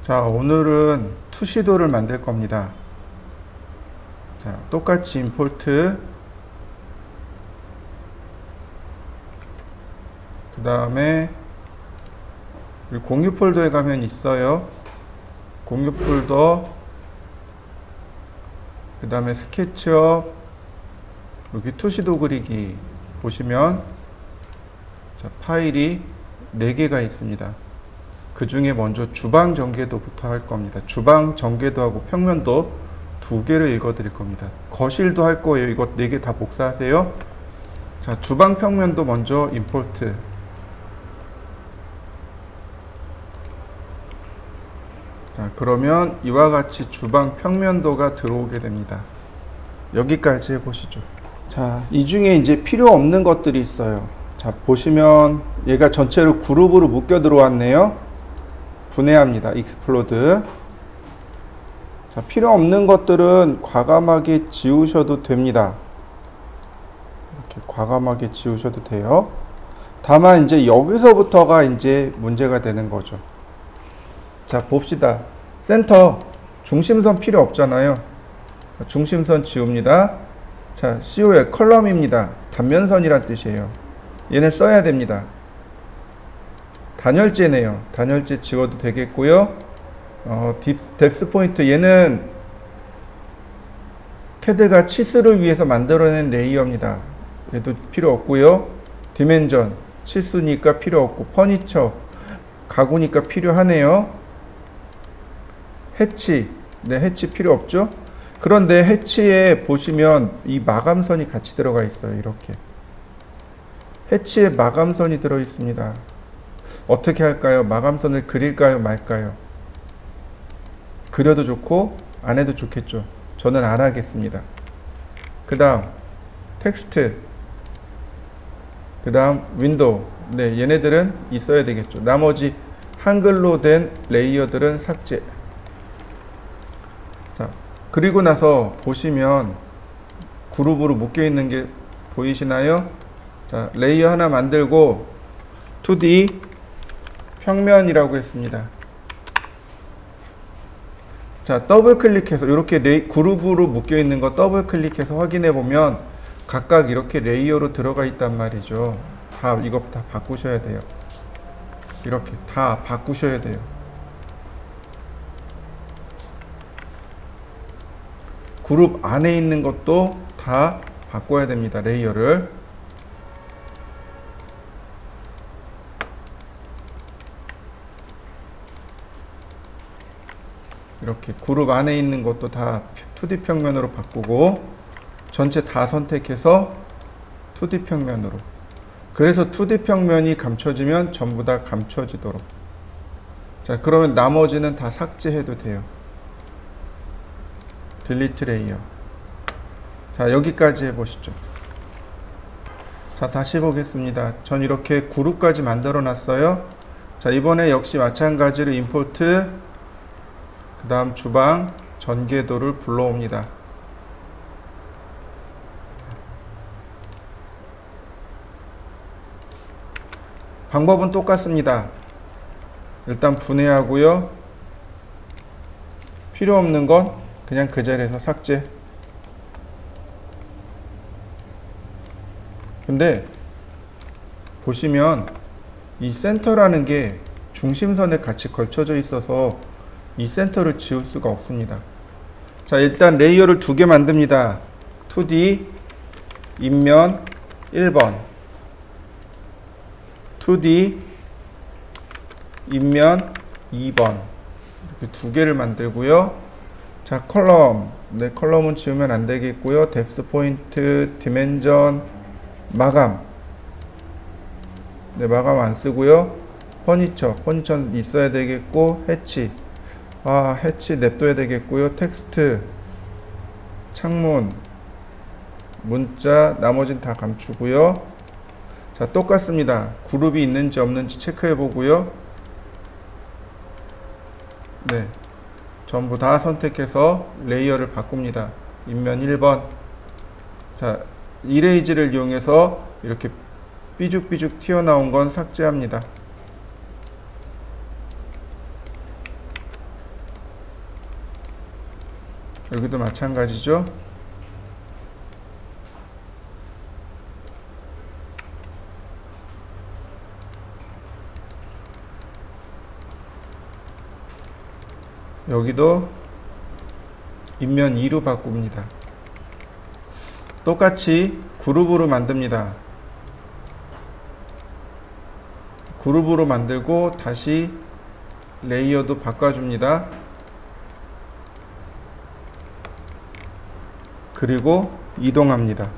자, 오늘은 투시도를 만들 겁니다. 자, 똑같이 임포트, 그 다음에 공유 폴더에 가면 있어요. 공유 폴더, 그 다음에 스케치업, 여기 투시도 그리기 보시면 자, 파일이 4개가 있습니다. 그 중에 먼저 주방 전개도부터 할 겁니다. 주방 전개도하고 평면도 2개를 읽어 드릴 겁니다. 거실도 할 거예요. 이거 4개 다 복사하세요. 자, 주방 평면도 먼저 임포트. 자, 그러면 이와 같이 주방 평면도가 들어오게 됩니다. 여기까지 해보시죠. 자, 이 중에 이제 필요 없는 것들이 있어요. 자, 보시면 얘가 전체로 그룹으로 묶여 들어왔네요. 분해합니다. 익스플로드. 자, 필요 없는 것들은 과감하게 지우셔도 됩니다. 이렇게 과감하게 지우셔도 돼요. 다만 이제 여기서부터가 이제 문제가 되는 거죠. 자, 봅시다. 센터 중심선 필요 없잖아요. 중심선 지웁니다. 자, COL 컬럼입니다. 단면선이란 뜻이에요. 얘는 써야 됩니다. 단열재네요. 단열재 지워도 되겠고요. 뎁스 포인트, 얘는 캐드가 치수를 위해서 만들어낸 레이어입니다. 얘도 필요 없고요. 디멘전, 치수니까 필요 없고, 퍼니처, 가구니까 필요하네요. 해치, 네, 해치 필요 없죠. 그런데 해치에 보시면 이 마감선이 같이 들어가 있어요. 이렇게 해치에 마감선이 들어 있습니다. 어떻게 할까요? 마감선을 그릴까요? 말까요? 그려도 좋고 안 해도 좋겠죠. 저는 안 하겠습니다. 그 다음 텍스트, 그 다음 윈도우. 네, 얘네들은 있어야 되겠죠. 나머지 한글로 된 레이어들은 삭제. 자, 그리고 나서 보시면 그룹으로 묶여 있는 게 보이시나요? 자, 레이어 하나 만들고 2D 평면이라고 했습니다. 자, 더블 클릭해서 이렇게 그룹으로 묶여 있는 거 더블 클릭해서 확인해 보면 각각 이렇게 레이어로 들어가 있단 말이죠. 다 이거 다 바꾸셔야 돼요. 이렇게 다 바꾸셔야 돼요. 그룹 안에 있는 것도 다 바꿔야 됩니다. 레이어를. 이렇게 그룹 안에 있는 것도 다 2D 평면으로 바꾸고 전체 다 선택해서 2D 평면으로. 그래서 2D 평면이 감춰지면 전부 다 감춰지도록. 자, 그러면 나머지는 다 삭제해도 돼요. 딜리트 레이어. 자, 여기까지 해보시죠. 자, 다시 보겠습니다. 전 이렇게 그룹까지 만들어 놨어요. 자, 이번에 역시 마찬가지로 임포트, 그 다음 주방 전개도를 불러옵니다. 방법은 똑같습니다. 일단 분해하고요. 필요 없는 건 그냥 그 자리에서 삭제. 근데 보시면 이 센터라는 게 중심선에 같이 걸쳐져 있어서 이 센터를 지울 수가 없습니다. 자, 일단 레이어를 2개 만듭니다. 2D 인면 1번, 2D 인면 2번, 이렇게 2개를 만들고요. 자, 컬럼. 네, 컬럼은 지우면 안 되겠고요. 뎁스 포인트, 디멘전, 마감. 네, 마감 안 쓰고요. 퍼니처는 있어야 되겠고, 해치. 해치 냅둬야 되겠고요. 텍스트, 창문, 문자, 나머지는 다 감추고요. 자, 똑같습니다. 그룹이 있는지 없는지 체크해 보고요. 네, 전부 다 선택해서 레이어를 바꿉니다. 인면 1번. 자, 이레이즈를 이용해서 이렇게 삐죽삐죽 튀어나온 건 삭제합니다. 여기도 마찬가지죠. 여기도 인면 2로 바꿉니다. 똑같이 그룹으로 만듭니다. 그룹으로 만들고 다시 레이어도 바꿔줍니다. 그리고 이동합니다.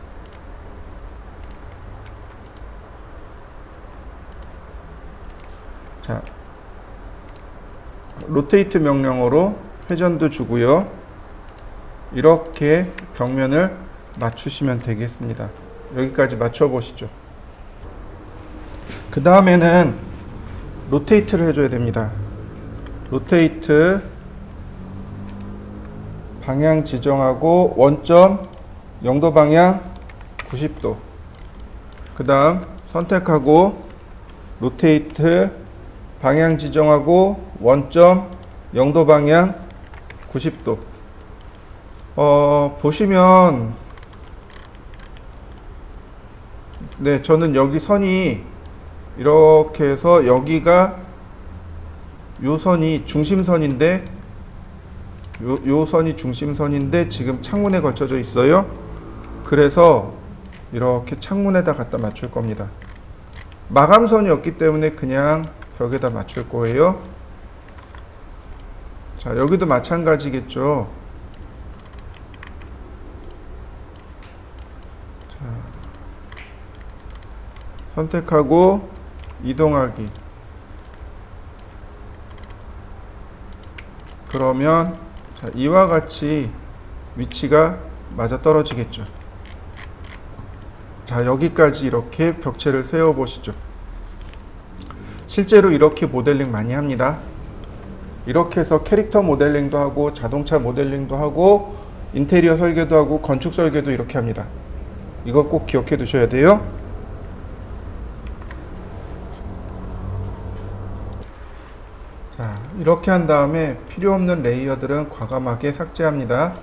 자, 로테이트 명령어로 회전도 주고요. 이렇게 벽면을 맞추시면 되겠습니다. 여기까지 맞춰 보시죠. 그 다음에는 로테이트를 해줘야 됩니다. 로테이트 방향 지정하고 원점 0도 방향 90도. 그 다음 선택하고 로테이트 방향 지정하고 원점 0도 방향 90도. 보시면 네, 저는 여기 선이 이렇게 해서 여기가 요 선이 중심선인데 요 선이 중심선인데 지금 창문에 걸쳐져 있어요. 그래서 이렇게 창문에다 갖다 맞출 겁니다. 마감선이 없기 때문에 그냥 벽에다 맞출 거예요. 자, 여기도 마찬가지겠죠. 자, 선택하고 이동하기. 그러면 자, 이와 같이 위치가 맞아 떨어지겠죠. 자, 여기까지 이렇게 벽체를 세워 보시죠. 실제로 이렇게 모델링 많이 합니다. 이렇게 해서 캐릭터 모델링도 하고 자동차 모델링도 하고 인테리어 설계도 하고 건축 설계도 이렇게 합니다. 이거 꼭 기억해 두셔야 돼요. 자, 이렇게 한 다음에 필요 없는 레이어들은 과감하게 삭제합니다.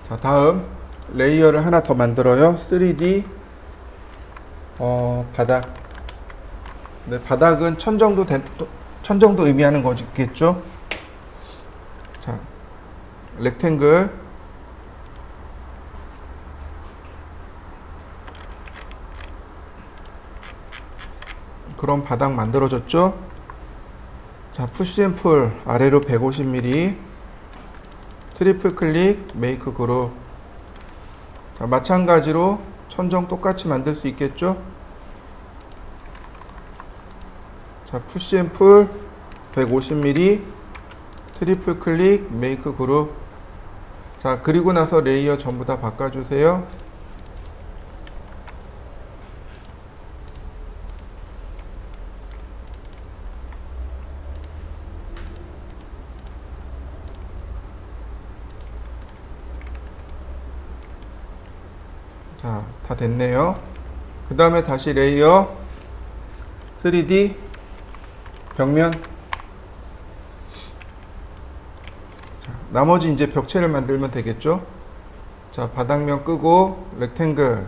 자, 다음 레이어를 하나 더 만들어요. 3D 바닥. 네, 바닥은 천 정도 의미하는 거겠죠. 자, 렉탱글. 그럼 바닥 만들어졌죠. 자, 푸시 앤 풀 아래로 150mm, 트리플 클릭, 메이크 그룹. 자, 마찬가지로 천정 똑같이 만들 수 있겠죠. 자, 푸시 앤 풀 150mm, 트리플 클릭, 메이크 그룹. 자, 그리고 나서 레이어 전부 다 바꿔주세요. 자, 다 됐네요. 그 다음에 다시 레이어 3D 벽면. 자, 나머지 이제 벽체를 만들면 되겠죠. 자, 바닥면 끄고 렉탱글.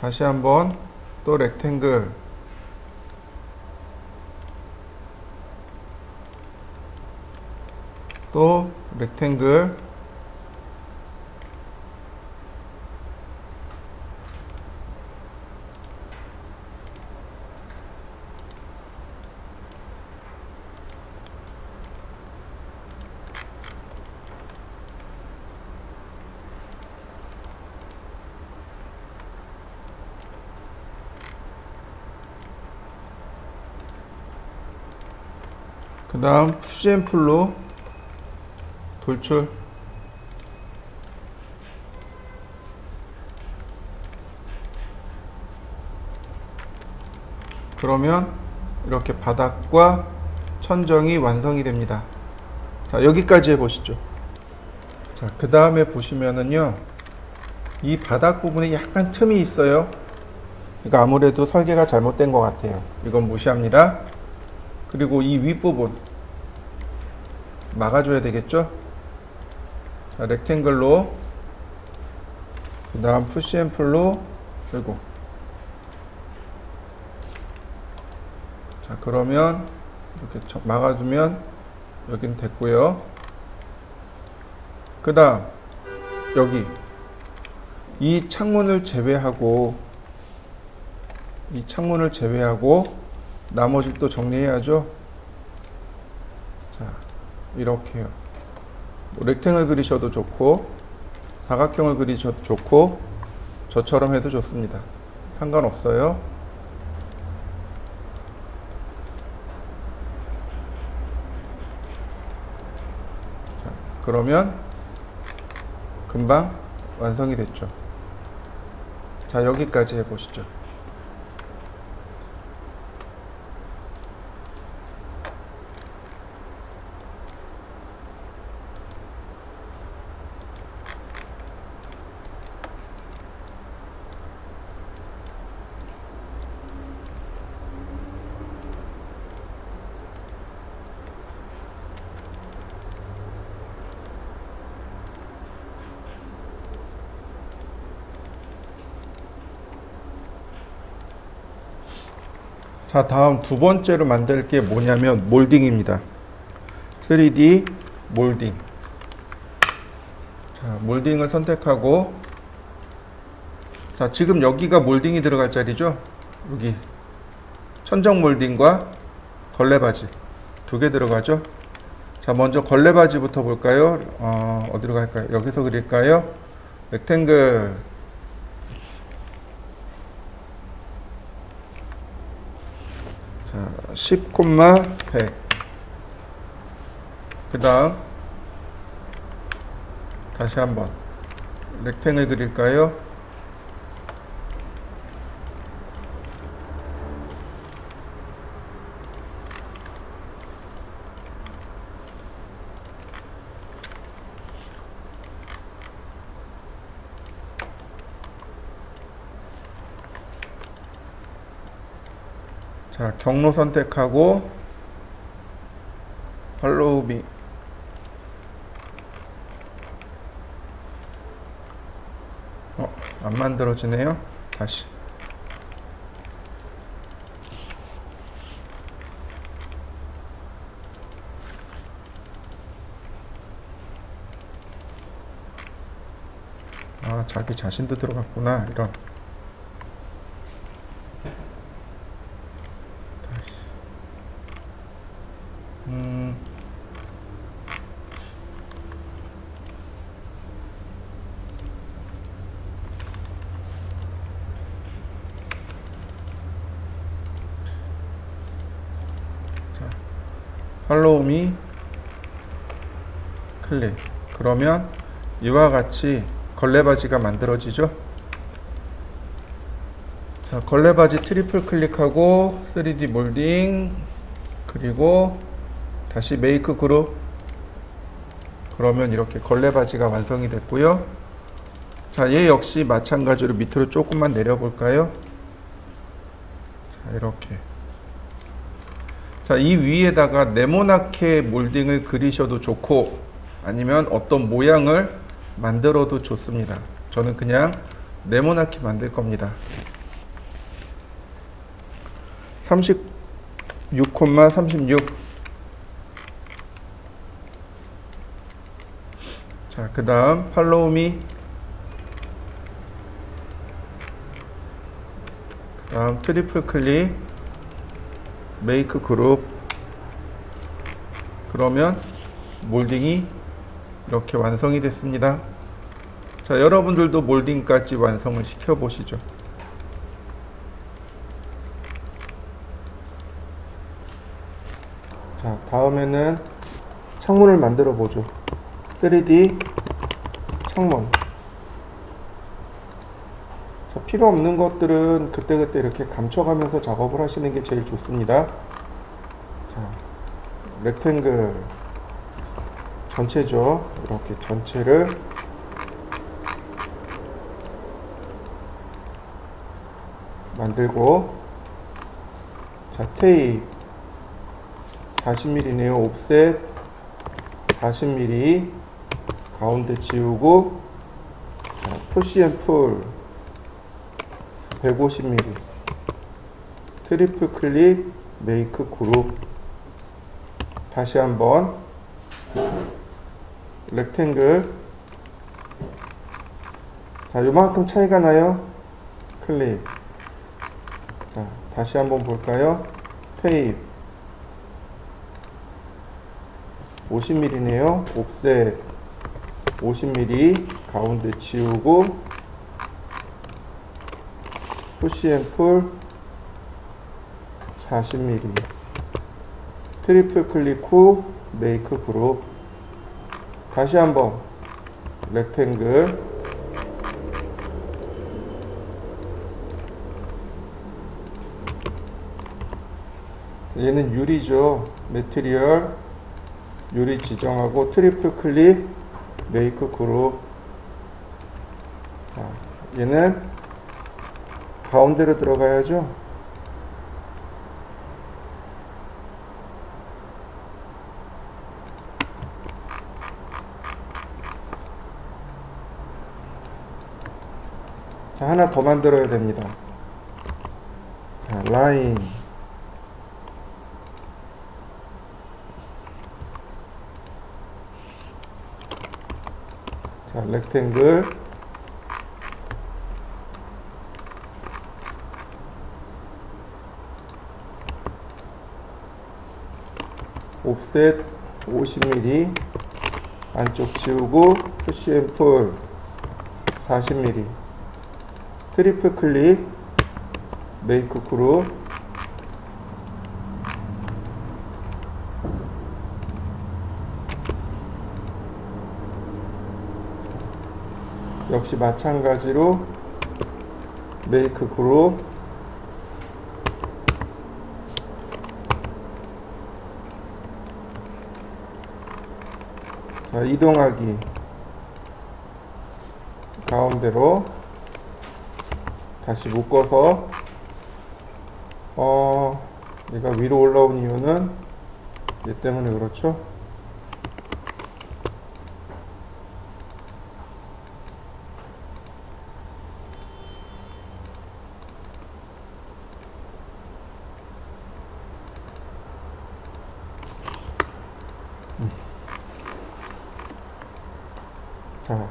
다시 한번 또 렉탱글. 또 렉탱글. 그 다음 푸시 앤 풀로 돌출. 그러면 이렇게 바닥과 천정이 완성이 됩니다. 자, 여기까지 해보시죠. 자, 그 다음에 보시면은요, 이 바닥 부분에 약간 틈이 있어요. 그러니까 아무래도 설계가 잘못된 것 같아요. 이건 무시합니다. 그리고 이 윗부분 막아줘야 되겠죠? 자, 렉탱글로, 그 다음 푸시 앤 풀로 들고. 자, 그러면 이렇게 막아주면 여기는 됐고요. 그 다음 여기 이 창문을 제외하고 나머지 또 정리해야죠. 자, 이렇게요. 렉탱을 그리셔도 좋고 사각형을 그리셔도 좋고 저처럼 해도 좋습니다. 상관없어요. 자, 그러면 금방 완성이 됐죠. 자, 여기까지 해보시죠. 자, 다음 두 번째로 만들 게 뭐냐면 몰딩입니다. 3D 몰딩. 자, 몰딩을 선택하고, 자, 지금 여기가 몰딩이 들어갈 자리죠? 여기 천정 몰딩과 걸레바지 두 개 들어가죠? 자, 먼저 걸레바지부터 볼까요? 어디로 갈까요? 여기서 그릴까요? 렉탱글. 자, 10,100. 그 다음 다시 한번 렉탱을 그릴까요? 자, 경로 선택하고 팔로우 미. 안 만들어지네요. 다시. 아, 자기 자신도 들어갔구나. 이런. 다시. 팔로우 미 클릭. 그러면 이와 같이 걸레바지가 만들어지죠. 자, 걸레바지 트리플 클릭하고 3D 몰딩, 그리고 다시 메이크 그룹. 그러면 이렇게 걸레바지가 완성이 됐고요. 자, 얘 역시 마찬가지로 밑으로 조금만 내려볼까요? 자, 이렇게. 자, 이 위에다가 네모나게 몰딩을 그리셔도 좋고, 아니면 어떤 모양을 만들어도 좋습니다. 저는 그냥 네모나게 만들 겁니다. 36,36. 자, 그 다음 팔로우 미. 그 다음 트리플 클릭, 메이크 그룹. 그러면 몰딩이 이렇게 완성이 됐습니다. 자, 여러분들도 몰딩까지 완성을 시켜 보시죠. 자, 다음에는 창문을 만들어 보죠. 3D 창문. 자, 필요 없는 것들은 그때그때 이렇게 감춰가면서 작업을 하시는 게 제일 좋습니다. 자, 렉탱글 전체죠. 이렇게 전체를 만들고, 자, 테이프. 40mm네요. 옵셋 40mm 가운데 지우고, 자, 푸시 앤 풀 150mm 트리플 클릭 메이크 그룹. 다시 한번 렉탱글. 자, 요만큼 차이가 나요. 클릭. 자, 다시 한번 볼까요? 테이프 50mm네요. 옵셋 50mm 가운데 지우고, 푸시 앤 풀 40mm 트리플 클릭 후 메이크 그룹. 다시 한번 렉탱글. 얘는 유리죠. 매트리얼 유리 지정하고 트리플 클릭 메이크 그룹. 자, 얘는 가운데로 들어가야죠. 자, 하나 더 만들어야 됩니다. 자, 라인. 자, 렉탱글. 옵셋 50mm 안쪽 지우고, 푸시 앤 풀 40mm 트리플 클릭 메이크 그룹. 역시 마찬가지로 메이크 그룹. 자, 이동하기 가운데로 다시 묶어서, 얘가 위로 올라온 이유는 얘 때문에 그렇죠. 자,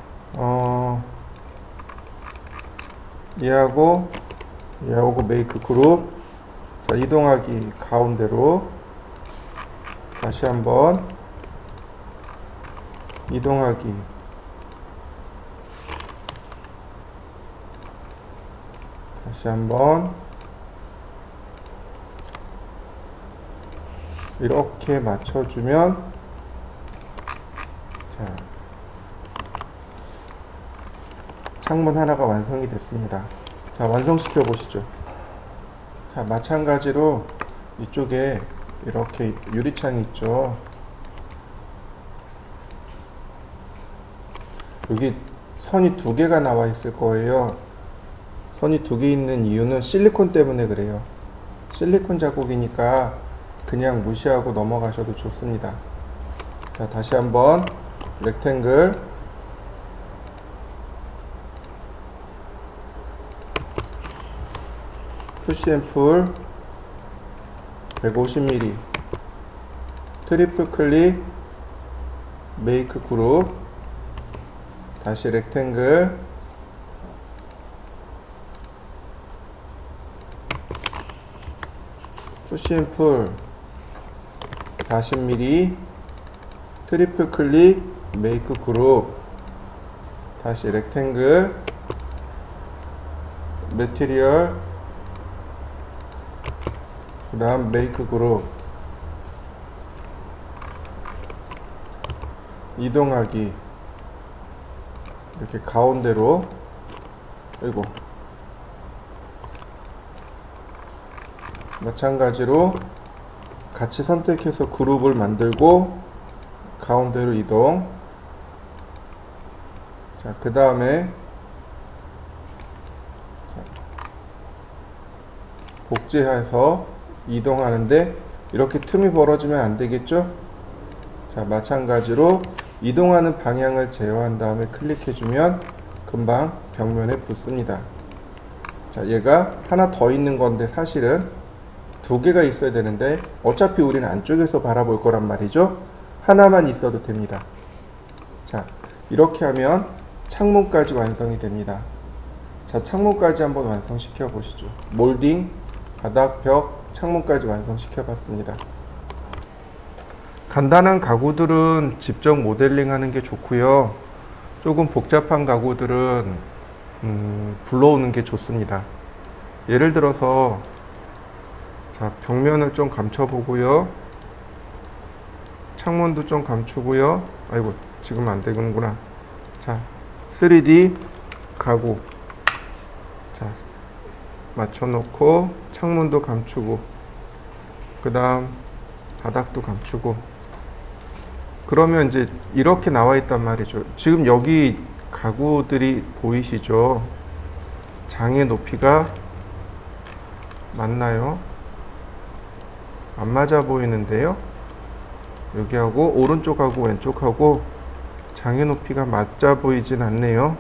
얘하고 메이크 그룹. 자, 이동하기 가운데로 다시 한번 이동하기. 다시 한번 이렇게 맞춰주면, 자, 창문 하나가 완성이 됐습니다. 자, 완성시켜 보시죠. 자, 마찬가지로 이쪽에 이렇게 유리창이 있죠. 여기 선이 두 개가 나와 있을 거예요. 선이 두 개 있는 이유는 실리콘 때문에 그래요. 실리콘 자국이니까 그냥 무시하고 넘어가셔도 좋습니다. 자, 다시 한번 렉탱글. 푸시 앤 풀 150mm 트리플 클릭 메이크 그룹. 다시 렉탱글. 푸시 앤 풀 40mm 트리플 클릭 메이크 그룹. 다시 렉탱글. 매티리얼 그 다음 메이크 그룹. 이동하기 이렇게 가운데로. 그리고 마찬가지로 같이 선택해서 그룹을 만들고 가운데로 이동. 자, 그 다음에 복제해서 이동하는데 이렇게 틈이 벌어지면 안 되겠죠? 자, 마찬가지로 이동하는 방향을 제어한 다음에 클릭해주면 금방 벽면에 붙습니다. 자, 얘가 하나 더 있는 건데 사실은 두 개가 있어야 되는데 어차피 우리는 안쪽에서 바라볼 거란 말이죠. 하나만 있어도 됩니다. 자, 이렇게 하면 창문까지 완성이 됩니다. 자, 창문까지 한번 완성시켜 보시죠. 몰딩, 바닥, 벽, 창문까지 완성시켜 봤습니다. 간단한 가구들은 직접 모델링 하는 게 좋고요. 조금 복잡한 가구들은 불러오는 게 좋습니다. 예를 들어서 자, 벽면을 좀 감춰보고요. 창문도 좀 감추고요. 아이고, 지금 안 되는구나. 자, 3D 가구. 자, 맞춰놓고 창문도 감추고, 그 다음 바닥도 감추고. 그러면 이제 이렇게 나와 있단 말이죠. 지금 여기 가구들이 보이시죠? 장의 높이가 맞나요? 안 맞아 보이는데요. 여기하고 오른쪽하고 왼쪽하고 장의 높이가 맞아 보이진 않네요.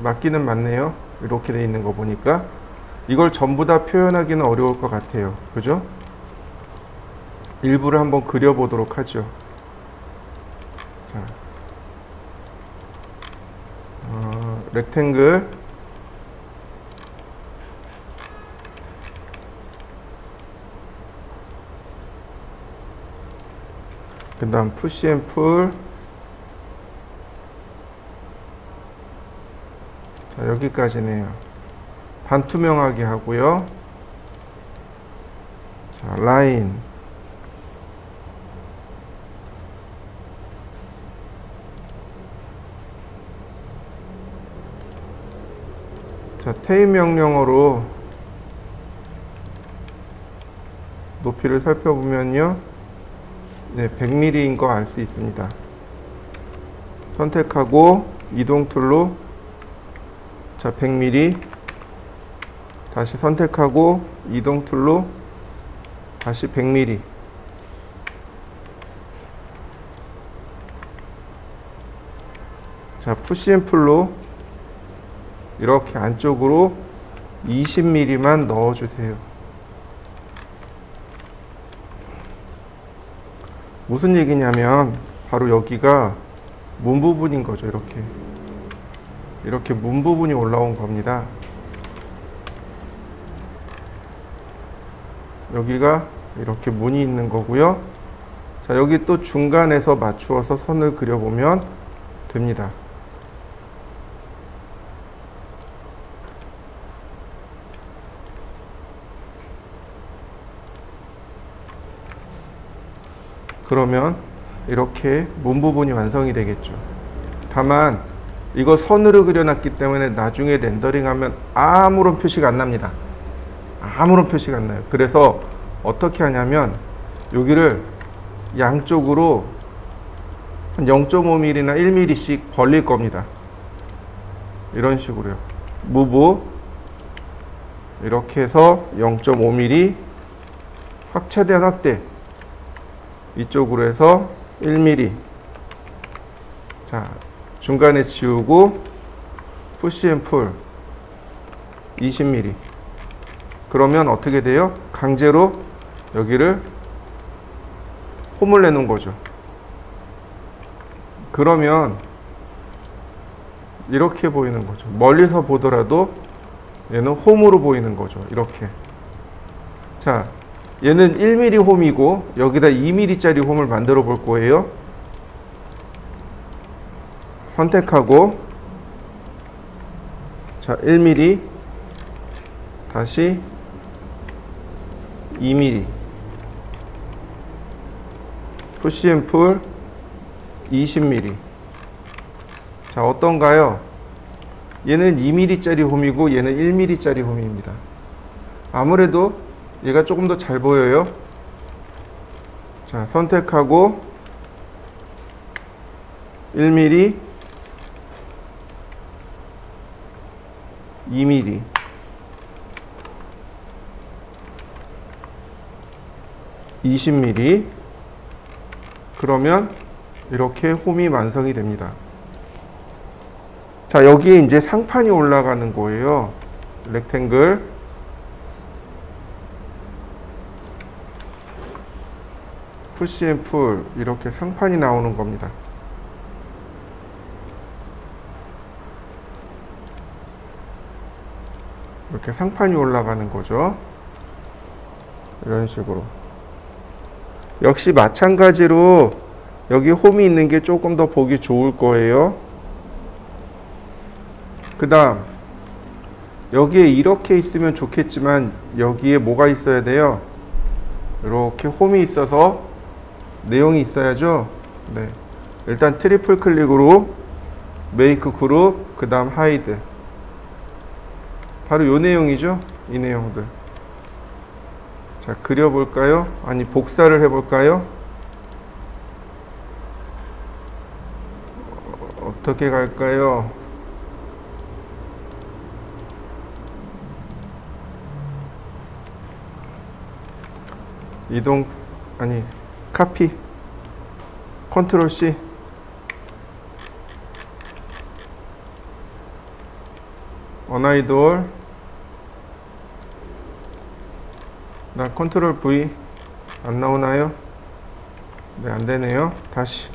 맞기는 맞네요. 이렇게 돼 있는 거 보니까 이걸 전부 다 표현하기는 어려울 것 같아요. 그죠? 일부를 한번 그려보도록 하죠. 자, 렉탱글, 그 다음 푸시 앤 풀. 자, 여기까지네요. 반투명하게 하고요. 자, 라인. 자, 테입 명령어로 높이를 살펴보면요. 네, 100mm인 거 알 수 있습니다. 선택하고 이동 툴로 자, 100mm. 다시 선택하고 이동 툴로 다시 100mm. 자, 푸시 앤 풀로 이렇게 안쪽으로 20mm만 넣어주세요. 무슨 얘기냐면 바로 여기가 문 부분인 거죠. 이렇게 문 부분이 올라온 겁니다. 여기가 이렇게 문이 있는 거고요. 자, 여기 또 중간에서 맞추어서 선을 그려보면 됩니다. 그러면 이렇게 문 부분이 완성이 되겠죠. 다만 이거 선으로 그려놨기 때문에 나중에 렌더링하면 아무런 표시가 안 납니다. 아무런 표시가 안 나요. 그래서 어떻게 하냐면 여기를 양쪽으로 한 0.5mm나 1mm씩 벌릴 겁니다. 이런 식으로요. 무브 이렇게 해서 0.5mm 최대한 확대. 이쪽으로 해서 1mm. 자, 중간에 지우고 푸시 앤 풀 20mm. 그러면 어떻게 돼요? 강제로 여기를 홈을 내놓은 거죠. 그러면 이렇게 보이는 거죠. 멀리서 보더라도 얘는 홈으로 보이는 거죠. 이렇게. 자, 얘는 1mm 홈이고 여기다 2mm짜리 홈을 만들어 볼 거예요. 선택하고 자, 1mm 다시 2mm 푸시 앤 풀 20mm. 자, 어떤가요? 얘는 2mm짜리 홈이고 얘는 1mm짜리 홈입니다. 아무래도 얘가 조금 더 잘 보여요. 자, 선택하고 1mm 2mm 20mm. 그러면 이렇게 홈이 완성이 됩니다. 자, 여기에 이제 상판이 올라가는 거예요. 렉탱글. 푸시 앤 풀 이렇게 상판이 나오는 겁니다. 이렇게 상판이 올라가는 거죠. 이런 식으로. 역시 마찬가지로 여기 홈이 있는 게 조금 더 보기 좋을 거예요. 그 다음 여기에 이렇게 있으면 좋겠지만 여기에 뭐가 있어야 돼요? 이렇게 홈이 있어서 내용이 있어야죠. 네. 일단 트리플 클릭으로 메이크 그룹, 그 다음 하이드. 바로 요 내용이죠. 이 내용들. 자, 그려볼까요? 아니, 복사를 해볼까요? 어떻게 갈까요? 이동, 아니, 카피, 컨트롤 C. 언아이돌. 나 컨트롤 V. 안 나오나요? 네, 안 되네요. 다시.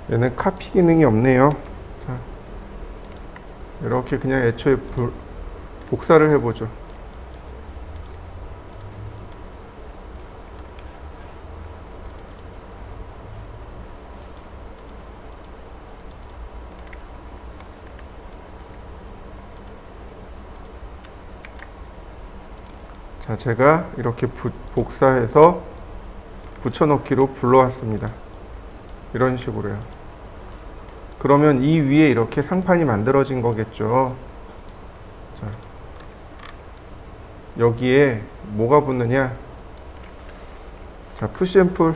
얘는 카피 기능이 없네요. 자, 이렇게 그냥 애초에 복사를 해보죠. 자, 제가 이렇게 복사해서 붙여넣기로 불러왔습니다. 이런 식으로요. 그러면 이 위에 이렇게 상판이 만들어진 거겠죠. 자, 여기에 뭐가 붙느냐? 자, 푸시 앤 풀.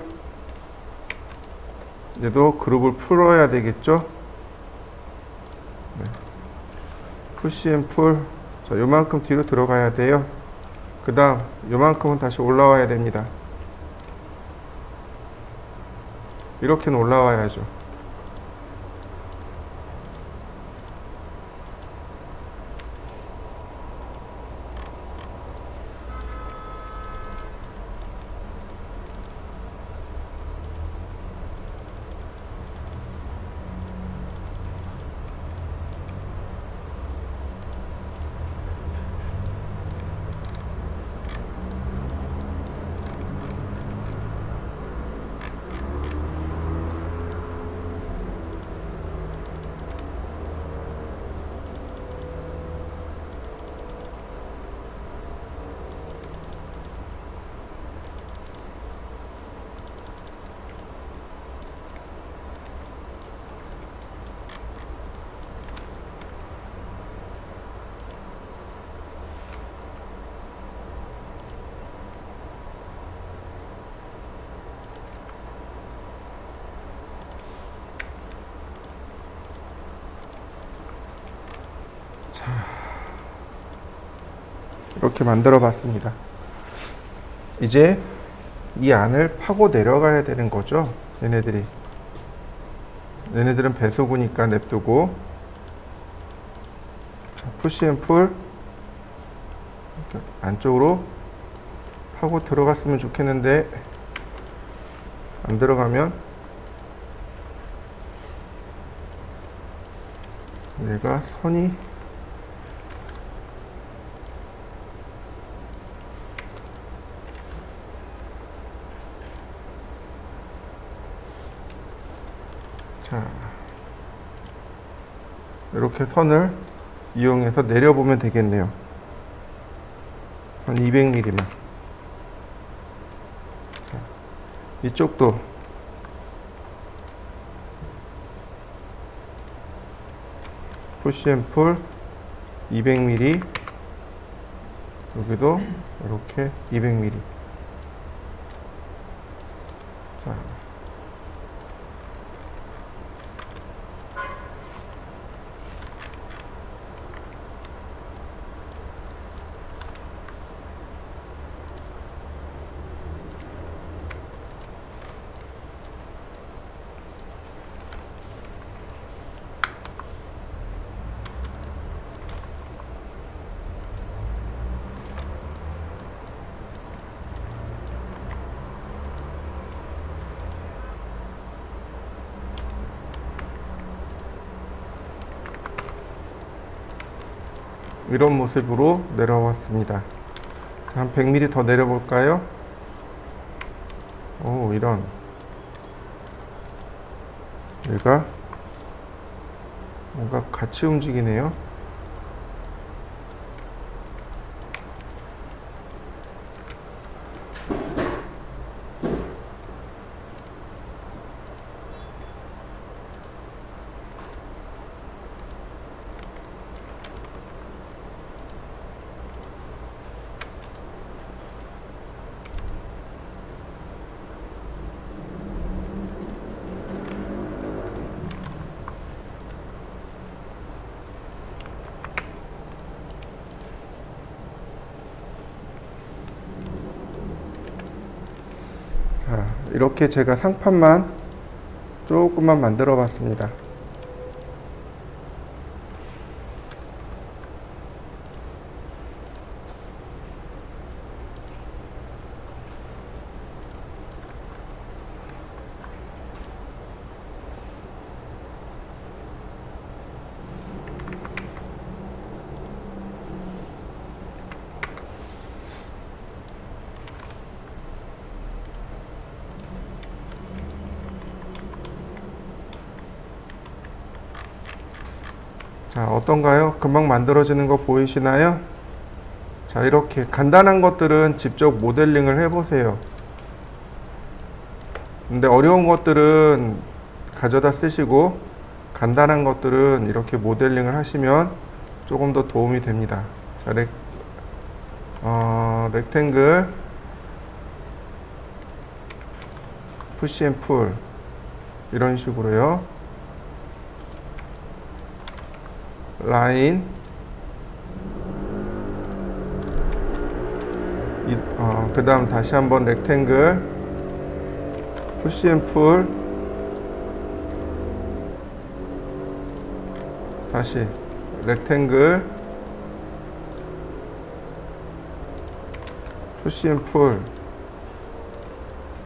얘도 그룹을 풀어야 되겠죠. 네. 푸시 앤 풀. 자, 요만큼 뒤로 들어가야 돼요. 그 다음 요만큼은 다시 올라와야 됩니다. 이렇게는 올라와야죠. 이렇게 만들어 봤습니다. 이제 이 안을 파고 내려가야 되는 거죠. 얘네들은 배수구니까 냅두고. 자, 푸시 앤 풀. 안쪽으로 파고 들어갔으면 좋겠는데 안 들어가면 얘가 선이 자, 이렇게 선을 이용해서 내려보면 되겠네요. 한 200mm만. 자, 이쪽도 푸시 앤 풀 200mm. 여기도 이렇게 200mm. 이런 모습으로 내려왔습니다. 한 100mm 더 내려볼까요? 오, 이런. 얘가 뭔가 같이 움직이네요. 자, 이렇게 제가 상판만 조금만 만들어 봤습니다. 자, 어떤가요? 금방 만들어지는 거 보이시나요? 자, 이렇게 간단한 것들은 직접 모델링을 해보세요. 근데 어려운 것들은 가져다 쓰시고 간단한 것들은 이렇게 모델링을 하시면 조금 더 도움이 됩니다. 자, 렉탱글 푸시 앤 풀 이런 식으로요. 라인 그 다음 다시 한번 렉탱글 푸시 앤 풀 다시 렉탱글 푸시 앤 풀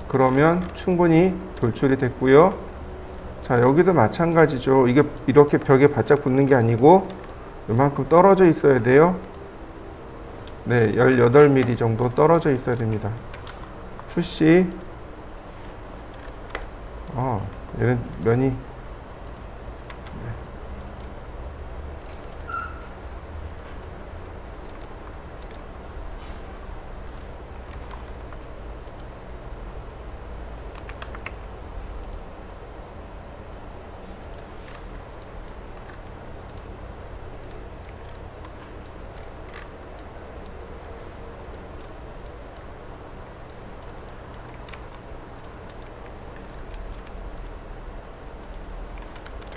그러면 충분히 돌출이 됐고요. 자, 여기도 마찬가지죠. 이게 이렇게 벽에 바짝 붙는 게 아니고 이만큼 떨어져 있어야 돼요. 네, 18mm 정도 떨어져 있어야 됩니다. 푸시 얘는 면이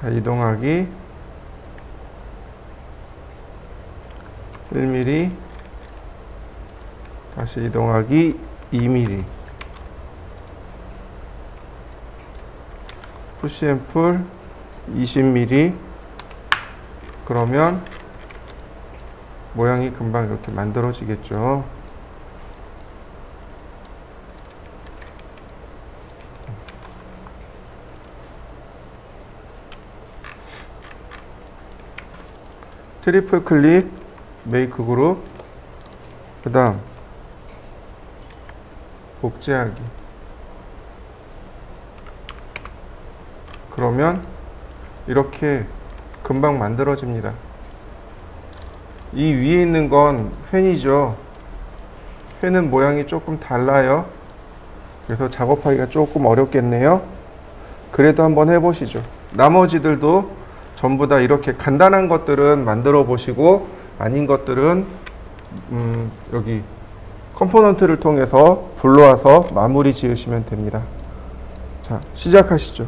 자, 이동하기 1mm 다시 이동하기 2mm 푸시 앤 풀 20mm 그러면 모양이 금방 이렇게 만들어지겠죠. 트리플 클릭 메이크 그룹 그 다음 복제하기 그러면 이렇게 금방 만들어집니다. 이 위에 있는 건 펜이죠. 펜은 모양이 조금 달라요. 그래서 작업하기가 조금 어렵겠네요. 그래도 한번 해보시죠. 나머지들도 전부 다 이렇게 간단한 것들은 만들어 보시고 아닌 것들은 여기 컴포넌트를 통해서 불러와서 마무리 지으시면 됩니다. 자, 시작하시죠.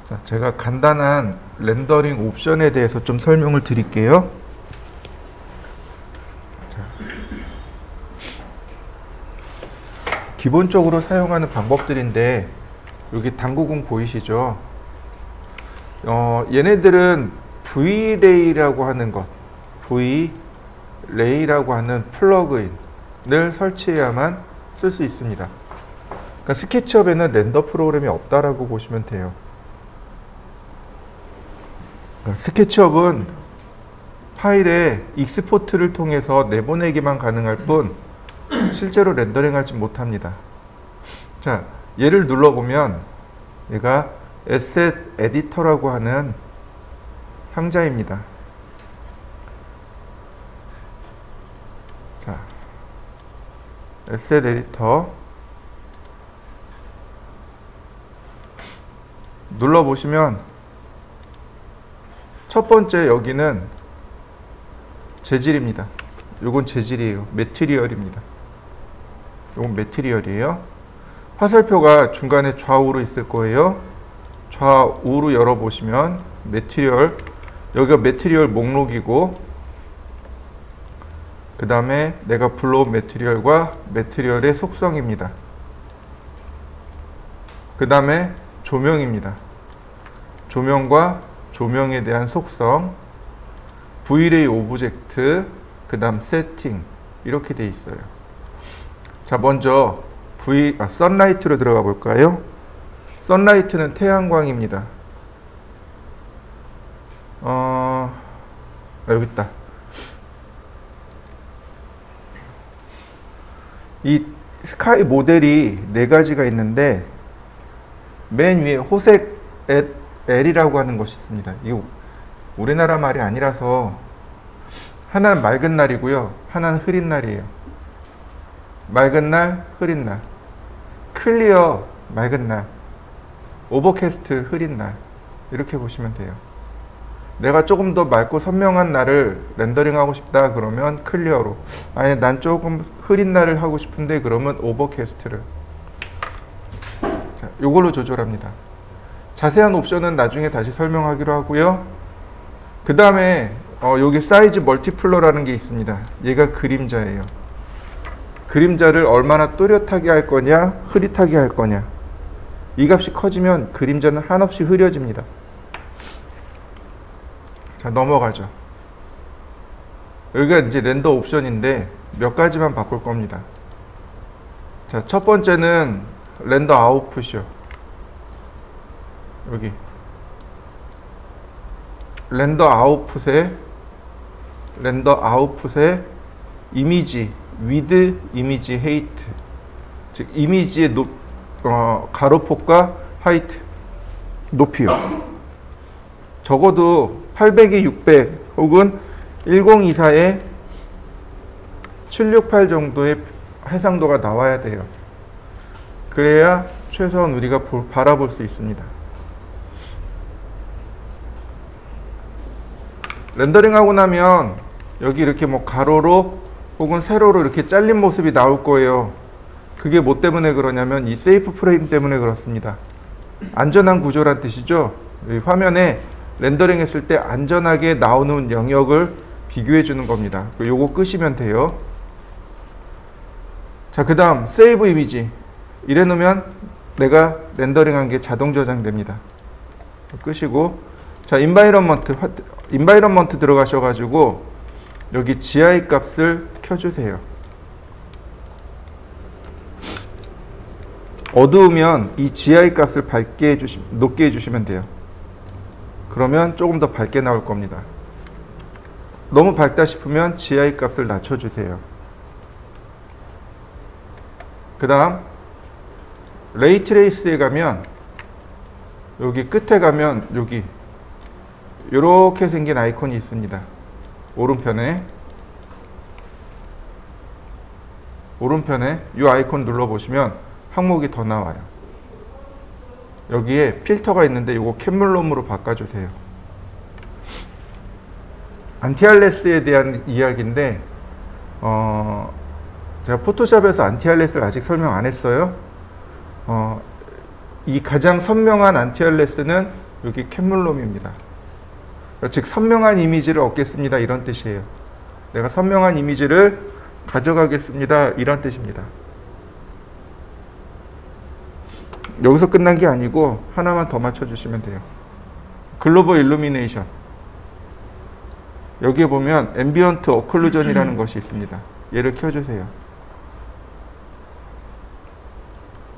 자, 제가 간단한 렌더링 옵션에 대해서 좀 설명을 드릴게요. 자, 기본적으로 사용하는 방법들인데 여기 당구공 보이시죠? 얘네들은 Vlay라고 하는 것, Vlay라고 하는 플러그인을 설치해야만 쓸 수 있습니다. 그러니까 스케치업에는 렌더 프로그램이 없다라고 보시면 돼요. 그러니까 스케치업은 파일에 익스포트를 통해서 내보내기만 가능할 뿐 실제로 렌더링하지 못합니다. 자, 얘를 눌러보면 얘가 에셋 에디터라고 하는 상자입니다. 자, 에셋 에디터 눌러보시면 첫 번째 여기는 재질입니다. 요건 재질이에요. 매트리얼입니다. 요건 매트리얼이에요. 화살표가 중간에 좌우로 있을 거예요. 좌우로 열어보시면 매트리얼, 여기가 매트리얼 목록이고 그 다음에 내가 불러온 매트리얼과 매트리얼의 속성입니다. 그 다음에 조명입니다. 조명과 조명에 대한 속성, Vray 오브젝트, 그 다음 세팅 이렇게 돼 있어요. 자, 먼저 선라이트로 들어가 볼까요? 선라이트는 태양광입니다. 여기 있다. 이 스카이 모델이 4가지가 있는데 맨 위에 호색 L이라고 하는 것이 있습니다. 이거 우리나라 말이 아니라서 하나는 맑은 날이고요. 하나는 흐린 날이에요. 맑은 날, 흐린 날. 클리어, 맑은 날. 오버캐스트, 흐린 날. 이렇게 보시면 돼요. 내가 조금 더 맑고 선명한 날을 렌더링하고 싶다 그러면 클리어로, 아니 난 조금 흐린 날을 하고 싶은데 그러면 오버캐스트를. 자, 요걸로 조절합니다. 자세한 옵션은 나중에 다시 설명하기로 하고요. 그 다음에 여기 사이즈 멀티플러라는 게 있습니다. 얘가 그림자예요. 그림자를 얼마나 또렷하게 할 거냐, 흐릿하게 할 거냐. 이 값이 커지면 그림자는 한없이 흐려집니다. 자, 넘어가죠. 여기가 이제 렌더 옵션인데 몇 가지만 바꿀 겁니다. 자, 첫 번째는 렌더 아웃풋이요. 여기 렌더 아웃풋에 이미지 with 이미지 height, 즉 이미지의 가로폭과 하이트 높이요. 적어도 800에 600 혹은 1024에 768 정도의 해상도가 나와야 돼요. 그래야 최소한 우리가 바라볼 수 있습니다. 렌더링하고 나면 여기 이렇게 뭐 가로로 혹은 세로로 이렇게 잘린 모습이 나올 거예요. 그게 뭐 때문에 그러냐면 이 세이프 프레임 때문에 그렇습니다. 안전한 구조란 뜻이죠. 이 화면에 렌더링 했을 때 안전하게 나오는 영역을 비교해 주는 겁니다. 요거 끄시면 돼요. 자, 그 다음 세이브 이미지 이래 놓으면 내가 렌더링한 게 자동 저장됩니다. 끄시고, 자, 인바이런먼트 들어가셔가지고 여기 GI 값을 켜주세요. 어두우면 이 GI 값을 높게 해주시면 돼요. 그러면 조금 더 밝게 나올 겁니다. 너무 밝다 싶으면 GI 값을 낮춰주세요. 그 다음 레이트레이스에 가면 여기 끝에 가면 여기 이렇게 생긴 아이콘이 있습니다. 오른편에 이 아이콘 눌러보시면 항목이 더 나와요. 여기에 필터가 있는데 이거 캔물롬으로 바꿔주세요. 안티알레스에 대한 이야기인데 제가 포토샵에서 안티알레스를 아직 설명 안 했어요. 이 가장 선명한 안티알레스는 여기 캔물롬입니다. 즉 선명한 이미지를 얻겠습니다 이런 뜻이에요. 내가 선명한 이미지를 가져가겠습니다 이런 뜻입니다. 여기서 끝난 게 아니고 하나만 더 맞춰주시면 돼요. 글로벌 일루미네이션, 여기에 보면 앰비언트 어클루전이라는 것이 있습니다. 얘를 켜주세요.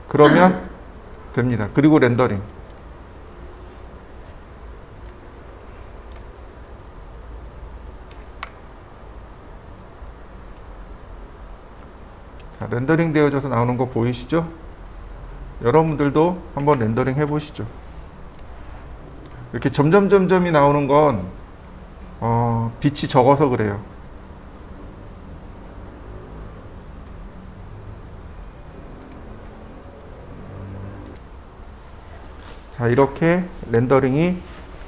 그러면 됩니다. 그리고 렌더링. 자, 렌더링 되어져서 나오는 거 보이시죠? 여러분들도 한번 렌더링 해보시죠. 이렇게 점점점점이 나오는 건 빛이 적어서 그래요. 자, 이렇게 렌더링이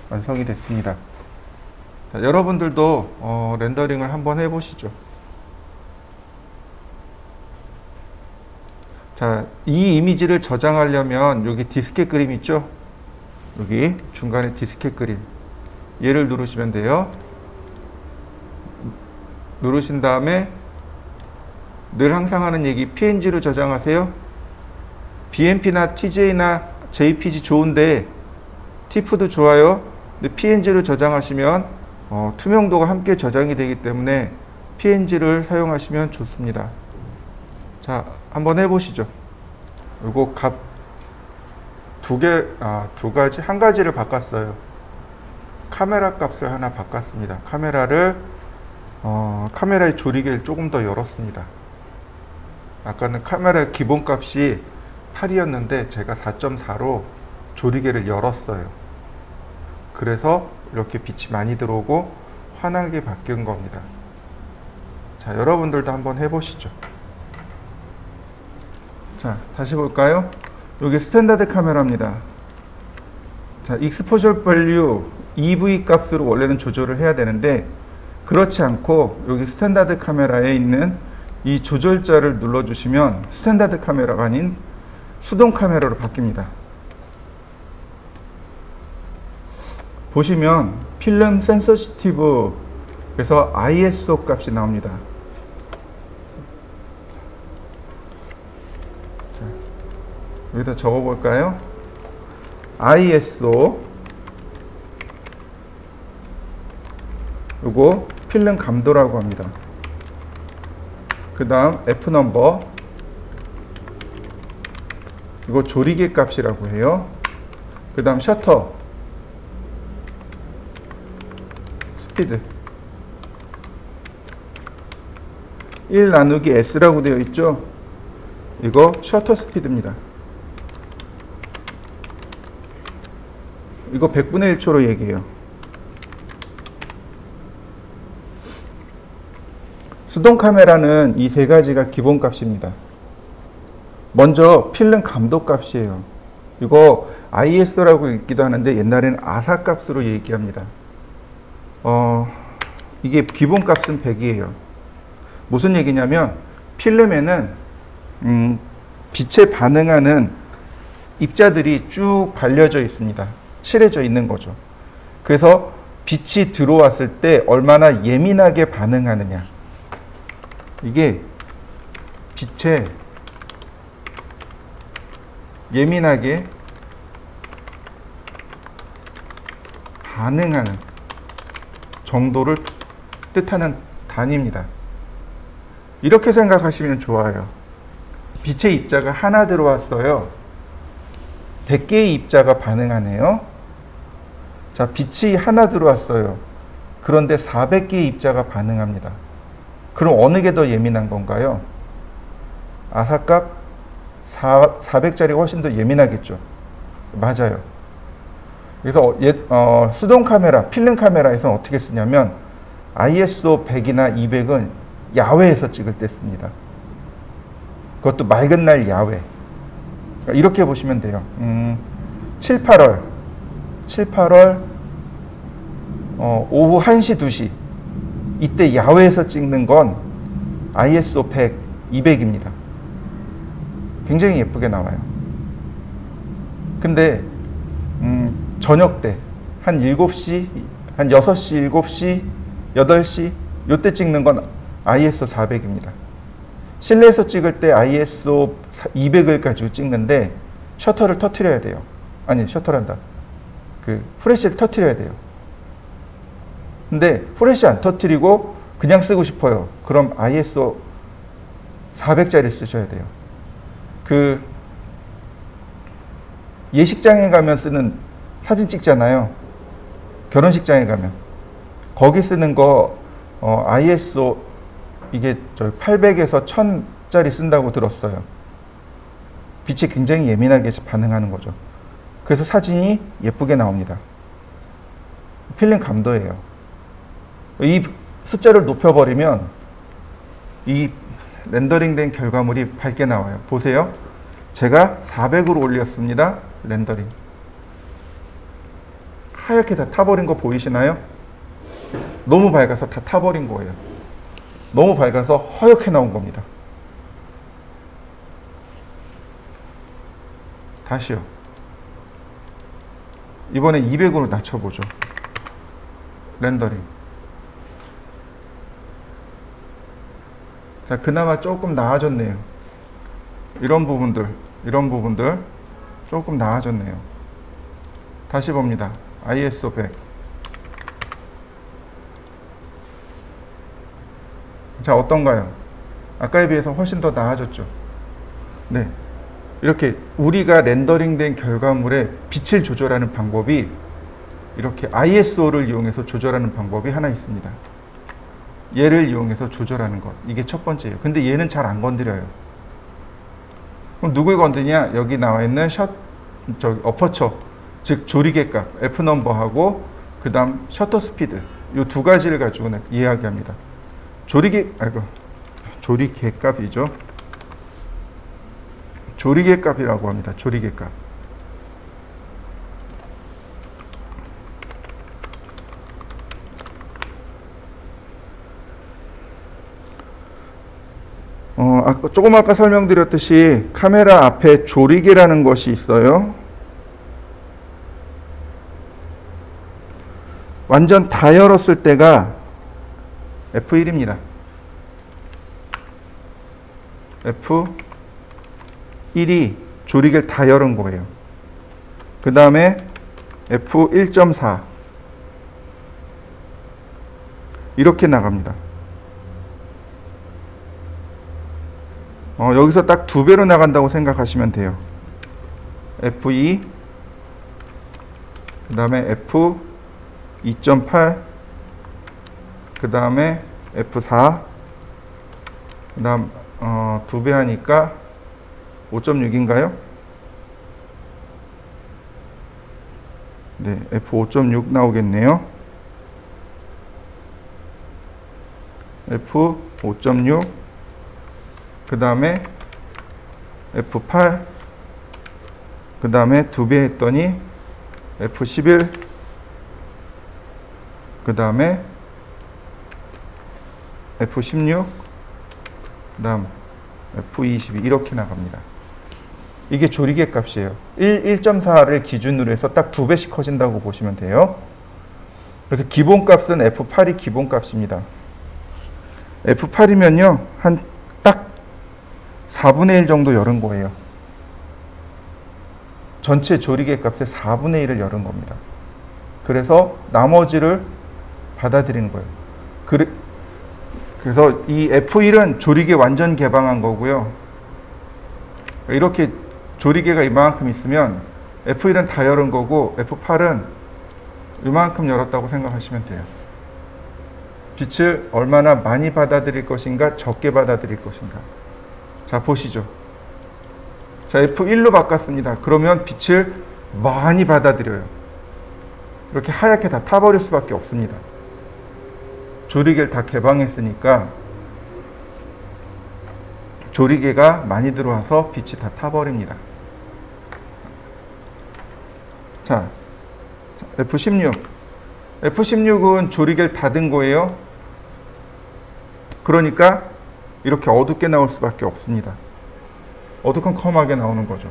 완성이 됐습니다. 자, 여러분들도 렌더링을 한번 해보시죠. 자, 이 이미지를 저장하려면 여기 디스켓 그림 있죠? 여기 중간에 디스켓 그림, 얘를 누르시면 돼요. 누르신 다음에 늘 항상 하는 얘기, PNG로 저장하세요. BMP나 TJ나 JPG 좋은데 TIFF도 좋아요. 근데 PNG로 저장하시면 투명도가 함께 저장이 되기 때문에 PNG를 사용하시면 좋습니다. 자, 한번 해보시죠. 이거 값 두 가지, 한 가지를 바꿨어요. 카메라 값을 하나 바꿨습니다. 카메라의 조리개를 조금 더 열었습니다. 아까는 카메라의 기본 값이 8이었는데 제가 4.4로 조리개를 열었어요. 그래서 이렇게 빛이 많이 들어오고 환하게 바뀐 겁니다. 자, 여러분들도 한번 해보시죠. 자, 다시 볼까요? 여기 스탠다드 카메라입니다. 자, 익스포저 밸류 EV 값으로 원래는 조절을 해야 되는데 그렇지 않고 여기 스탠다드 카메라에 있는 이 조절자를 눌러주시면 스탠다드 카메라가 아닌 수동 카메라로 바뀝니다. 보시면 필름 센서시티브에서 ISO 값이 나옵니다. 여기다 적어볼까요? ISO, 요거 필름 감도라고 합니다. 그 다음 F넘버, 이거 조리개 값이라고 해요. 그 다음 셔터 스피드 1 나누기 S라고 되어 있죠. 이거 셔터 스피드입니다. 이거 100분의 1초로 얘기해요. 수동 카메라는 이 세 가지가 기본 값입니다. 먼저 필름 감도 값이에요. 이거 ISO라고 읽기도 하는데 옛날에는 아사 값으로 얘기합니다. 이게 기본 값은 100이에요. 무슨 얘기냐면 필름에는 빛에 반응하는 입자들이 쭉 발려져 있습니다. 칠해져 있는 거죠. 그래서 빛이 들어왔을 때 얼마나 예민하게 반응하느냐, 이게 빛에 예민하게 반응하는 정도를 뜻하는 단위입니다. 이렇게 생각하시면 좋아요. 빛의 입자가 하나 들어왔어요. 100개의 입자가 반응하네요. 자, 빛이 하나 들어왔어요. 그런데 400개의 입자가 반응합니다. 그럼 어느 게 더 예민한 건가요? 아사값 400짜리가 훨씬 더 예민하겠죠. 맞아요. 그래서 수동 카메라, 필름 카메라에서는 어떻게 쓰냐면 ISO 100이나 200은 야외에서 찍을 때 씁니다. 그것도 맑은 날 야외. 이렇게 보시면 돼요. 7, 8월 오후 1시, 2시 이때 야외에서 찍는 건 ISO 100, 200입니다. 굉장히 예쁘게 나와요. 근데 저녁 때 한 7시, 한 6시, 7시, 8시 요때 찍는 건 ISO 400입니다. 실내에서 찍을 때 ISO 200을 가지고 찍는데 셔터를 터트려야 돼요. 아니, 셔터란다. 그 프레시를 터트려야 돼요. 근데 프레시 안 터트리고 그냥 쓰고 싶어요. 그럼 ISO 400짜리 쓰셔야 돼요. 그 예식장에 가면 쓰는 사진 찍잖아요. 결혼식장에 가면 거기 쓰는 거 ISO 이게 800에서 짜리 쓴다고 들었어요. 빛에 굉장히 예민하게 반응하는 거죠. 그래서 사진이 예쁘게 나옵니다. 필름 감도예요. 이 숫자를 높여버리면 이 렌더링된 결과물이 밝게 나와요. 보세요. 제가 400으로 올렸습니다. 렌더링. 하얗게 다 타버린 거 보이시나요? 너무 밝아서 다 타버린 거예요. 너무 밝아서 허옇게 나온 겁니다. 다시요. 이번에 200으로 낮춰보죠. 렌더링. 자, 그나마 조금 나아졌네요. 이런 부분들 조금 나아졌네요. 다시 봅니다. ISO 100. 자, 어떤가요? 아까에 비해서 훨씬 더 나아졌죠. 네. 이렇게 우리가 렌더링된 결과물의 빛을 조절하는 방법이 이렇게 ISO를 이용해서 조절하는 방법이 하나 있습니다. 얘를 이용해서 조절하는 것. 이게 첫 번째예요. 근데 얘는 잘 안 건드려요. 그럼 누굴 건드냐? 여기 나와 있는 어퍼처, 즉 조리개 값, F 넘버하고 그 다음 셔터 스피드. 이 두 가지를 가지고 이야기합니다. 조리개 값이죠. 조리개 값이라고 합니다. 조리개 값. 조금 아까 설명드렸듯이 카메라 앞에 조리개라는 것이 있어요. 완전 다 열었을 때가 F1입니다. F1이 조리개를 다 열은 거예요. 그 다음에 F1.4 이렇게 나갑니다. 여기서 딱 2배로 나간다고 생각하시면 돼요. F2 그 다음에 F2.8 그 다음에 F4 그 다음 2배 하니까 5.6인가요? 네, F5.6 나오겠네요. F5.6 그 다음에 F8 그 다음에 2배 했더니 F11 그 다음에 F16 그 다음 F22 이렇게 나갑니다. 이게 조리개 값이에요. 1.4를 기준으로 해서 딱 2배씩 커진다고 보시면 돼요. 그래서 기본값은 F8이 기본값입니다. F8이면요 한 딱 4분의 1 정도 열은 거예요. 전체 조리개 값의 4분의 1을 열은 겁니다. 그래서 나머지를 받아들이는 거예요. 그래서 이 F1은 조리개 완전 개방한 거고요. 이렇게 조리개가 이만큼 있으면 F1은 다 열은 거고 F8은 이만큼 열었다고 생각하시면 돼요. 빛을 얼마나 많이 받아들일 것인가 적게 받아들일 것인가. 자, 보시죠. 자, F1로 바꿨습니다. 그러면 빛을 많이 받아들여요. 이렇게 하얗게 다 타버릴 수밖에 없습니다. 조리개를 다 개방했으니까 조리개가 많이 들어와서 빛이 다 타버립니다. 자, F16. F16은 조리개를 닫은 거예요. 그러니까 이렇게 어둡게 나올 수밖에 없습니다. 어두컴컴하게 나오는 거죠.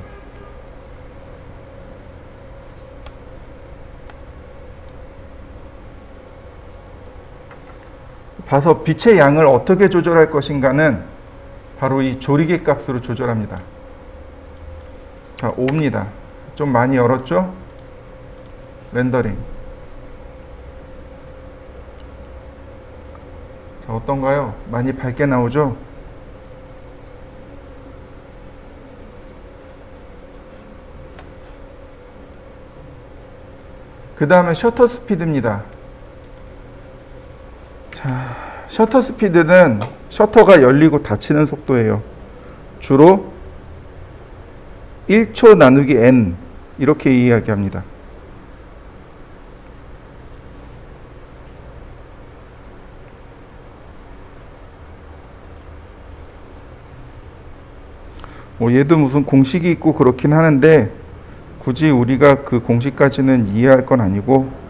봐서 빛의 양을 어떻게 조절할 것인가는 바로 이 조리개 값으로 조절합니다. 자, 5입니다. 좀 많이 열었죠? 렌더링. 자, 어떤가요? 많이 밝게 나오죠? 그 다음에 셔터 스피드입니다. 자, 셔터 스피드는 셔터가 열리고 닫히는 속도예요. 주로 1초 나누기 n 이렇게 이야기합니다. 뭐 얘도 무슨 공식이 있고 그렇긴 하는데 굳이 우리가 그 공식까지는 이해할 건 아니고,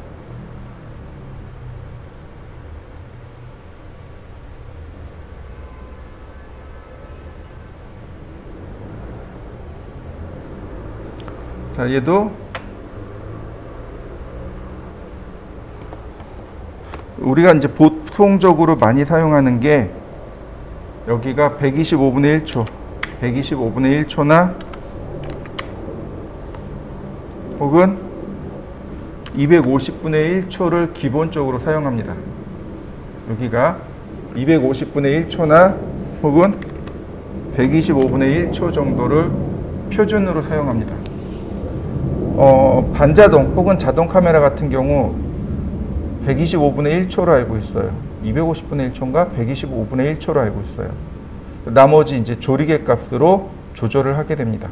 자, 얘도 우리가 이제 보통적으로 많이 사용하는 게 여기가 125분의 1초, 125분의 1초나 혹은 250분의 1초를 기본적으로 사용합니다. 여기가 250분의 1초나 혹은 125분의 1초 정도를 표준으로 사용합니다. 반자동 혹은 자동 카메라 같은 경우 125분의 1초로 알고 있어요. 250분의 1초인가 125분의 1초로 알고 있어요. 나머지 이제 조리개 값으로 조절을 하게 됩니다.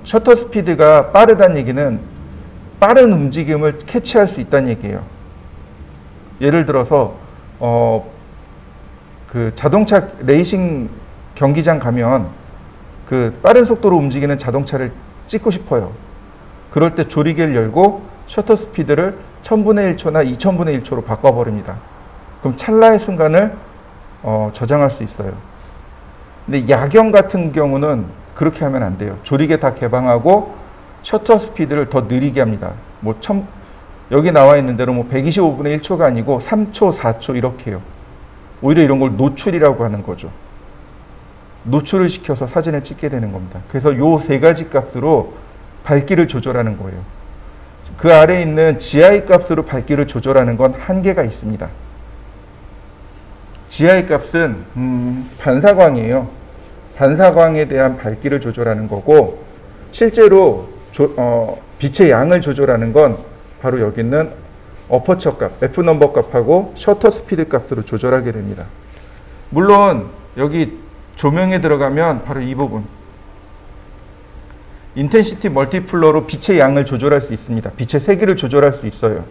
셔터 스피드가 빠르다는 얘기는 빠른 움직임을 캐치할 수 있다는 얘기예요. 예를 들어서 그 자동차 레이싱 경기장 가면 그 빠른 속도로 움직이는 자동차를 찍고 싶어요. 그럴 때 조리개를 열고 셔터 스피드를 1000분의 1초나 2000분의 1초로 바꿔버립니다. 그럼 찰나의 순간을 저장할 수 있어요. 근데 야경 같은 경우는 그렇게 하면 안 돼요. 조리개 다 개방하고 셔터 스피드를 더 느리게 합니다. 뭐 여기 나와 있는 대로 뭐 125분의 1초가 아니고 3초, 4초 이렇게 해요. 오히려 이런 걸 노출이라고 하는 거죠. 노출을 시켜서 사진을 찍게 되는 겁니다. 그래서 요 세 가지 값으로 밝기를 조절하는 거예요. 그 아래에 있는 GI 값으로 밝기를 조절하는 건 한계가 있습니다. GI 값은 반사광이에요. 반사광에 대한 밝기를 조절하는 거고, 실제로 빛의 양을 조절하는 건 바로 여기 있는 어퍼처 값, F넘버 값하고 셔터 스피드 값으로 조절하게 됩니다. 물론 여기 조명에 들어가면 바로 이 부분, 인텐시티 멀티플러로 빛의 양을 조절할 수 있습니다. 빛의 세기를 조절할 수 있어요.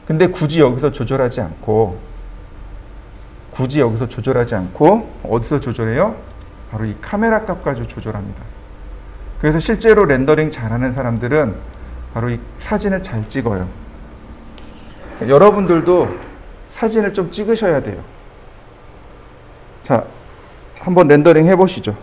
근데 굳이 여기서 조절하지 않고 어디서 조절해요? 바로 이 카메라 값 가지고 조절합니다. 그래서 실제로 렌더링 잘하는 사람들은 바로 이 사진을 잘 찍어요. 여러분들도 사진을 좀 찍으셔야 돼요. 자, 한번 렌더링 해보시죠.